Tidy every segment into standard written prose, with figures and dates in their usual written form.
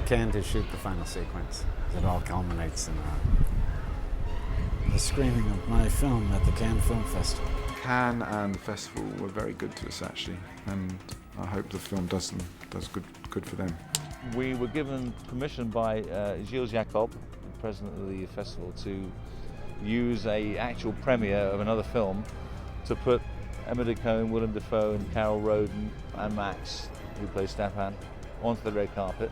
Cannes to shoot the final sequence. It all culminates in the screening of my film at the Cannes Film Festival. Cannes and the festival were very good to us, actually, and I hope the film does good for them. We were given permission by Gilles Jacob, the president of the festival, to use an actual premiere of another film to put Emma Ducombe, Willem Dafoe and Carol Roden and Max, who plays Stefan, onto the red carpet.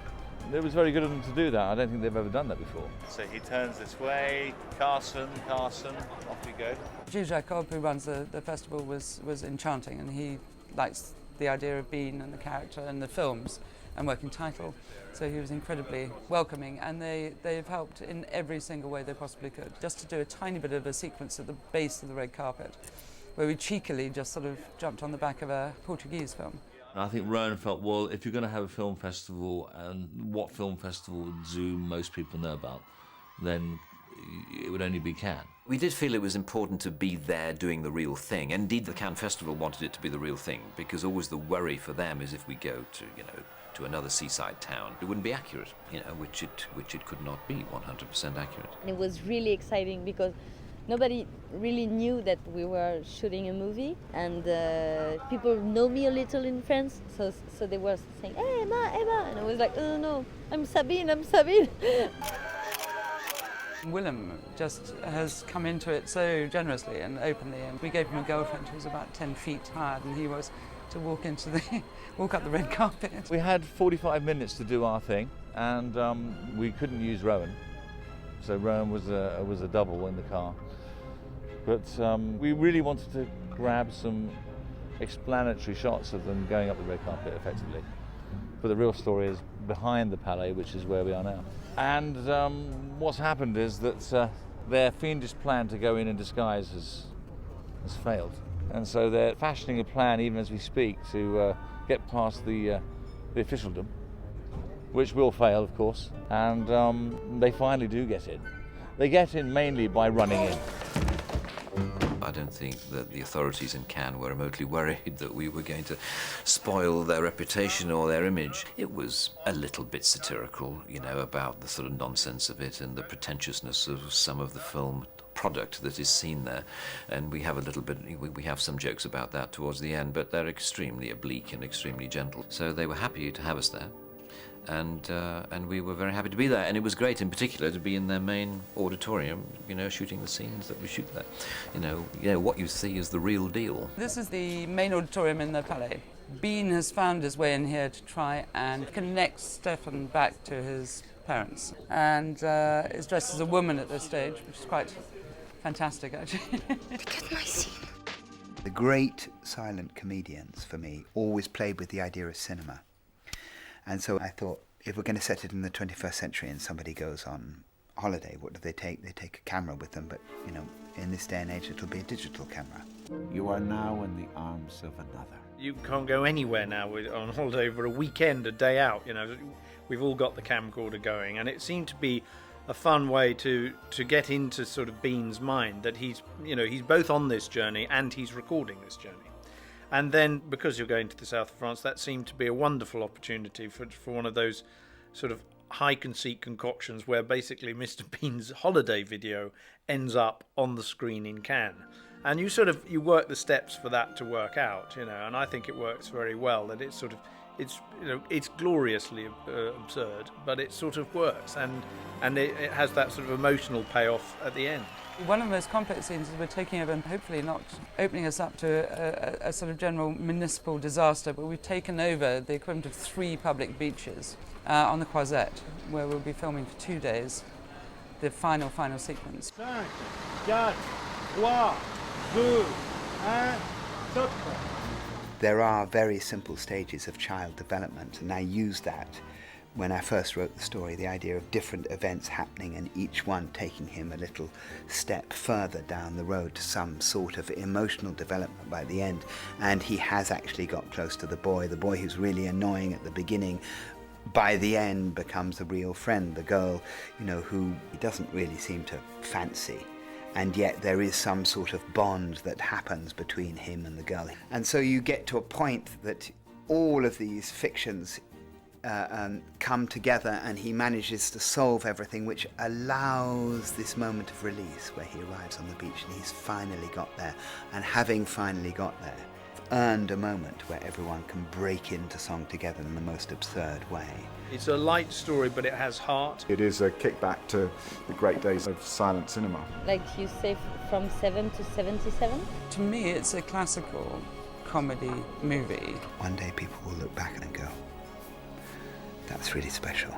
It was very good of them to do that. I don't think they've ever done that before. So he turns this way, Carson, off we go. Gilles Jacob, who runs the festival, was enchanting, and he likes the idea of Bean and the character and the films and working title. So he was incredibly welcoming, and they've helped in every single way they possibly could. Just to do a tiny bit of a sequence at the base of the red carpet, where we cheekily just sort of jumped on the back of a Portuguese film. I think Rowan felt, well, if you're going to have a film festival, and what film festival do most people know about, then it would only be Cannes. We did feel it was important to be there doing the real thing. Indeed, the Cannes Festival wanted it to be the real thing, because always the worry for them is if we go to, to another seaside town, it wouldn't be accurate, which it could not be 100% accurate. It was really exciting because nobody really knew that we were shooting a movie, and people know me a little in France, so they were saying, "Hey, Emma," and I was like, "Oh no, I'm Sabine." Willem just has come into it so generously and openly, and we gave him a girlfriend who was about 10 feet higher than he was to walk up the red carpet. We had 45 minutes to do our thing, and we couldn't use Rowan, so Rowan was a double in the car. But we really wanted to grab some explanatory shots of them going up the red carpet effectively. But the real story is behind the Palais, which is where we are now. And what's happened is that their fiendish plan to go in disguise has failed. And so they're fashioning a plan, even as we speak, to get past the officialdom, which will fail, of course. And they finally do get in. They get in mainly by running in. I don't think that the authorities in Cannes were remotely worried that we were going to spoil their reputation or their image. It was a little bit satirical, about the sort of nonsense of it and the pretentiousness of some of the film product that is seen there. And we have we have some jokes about that towards the end, but they're extremely oblique and extremely gentle. So they were happy to have us there. And we were very happy to be there, and it was great in particular to be in their main auditorium, shooting the scenes that we shoot there. What you see is the real deal. This is the main auditorium in the Palais. Bean has found his way in here to try and connect Stefan back to his parents, and is dressed as a woman at this stage, which is quite fantastic, actually. Get my scene. The great silent comedians, for me, always played with the idea of cinema. And so I thought, if we're going to set it in the 21st century and somebody goes on holiday, what do they take? They take a camera with them, but, in this day and age, it'll be a digital camera. You are now in the arms of another. You can't go anywhere now on holiday for a weekend, a day out, We've all got the camcorder going, and it seemed to be a fun way to get into sort of Bean's mind that he's both on this journey and he's recording this journey. And then, because you're going to the south of France, that seemed to be a wonderful opportunity for one of those sort of high conceit concoctions where basically Mr. Bean's holiday video ends up on the screen in Cannes. And you work the steps for that to work out, and I think it works very well. That it's gloriously absurd, but it sort of works, and it has that sort of emotional payoff at the end. One of the most complex scenes is we're taking over and hopefully not opening us up to a sort of general municipal disaster, but we've taken over the equivalent of 3 public beaches on the Croisette, where we'll be filming for 2 days, the final sequence. 5, 4, 3, 2, 1, stop. There are very simple stages of child development, and I used that when I first wrote the story, the idea of different events happening and each one taking him a little step further down the road to some sort of emotional development by the end. And he has actually got close to the boy who's really annoying at the beginning, by the end becomes a real friend, the girl, who he doesn't really seem to fancy. And yet there is some sort of bond that happens between him and the girl. And so you get to a point that all of these fictions come together, and he manages to solve everything, which allows this moment of release where he arrives on the beach and he's finally got there, and having finally got there, earned a moment where everyone can break into song together in the most absurd way. It's a light story, but it has heart. It is a kickback to the great days of silent cinema. Like you say, from 7 to 77? To me, it's a classical comedy movie. One day people will look back and go, that's really special.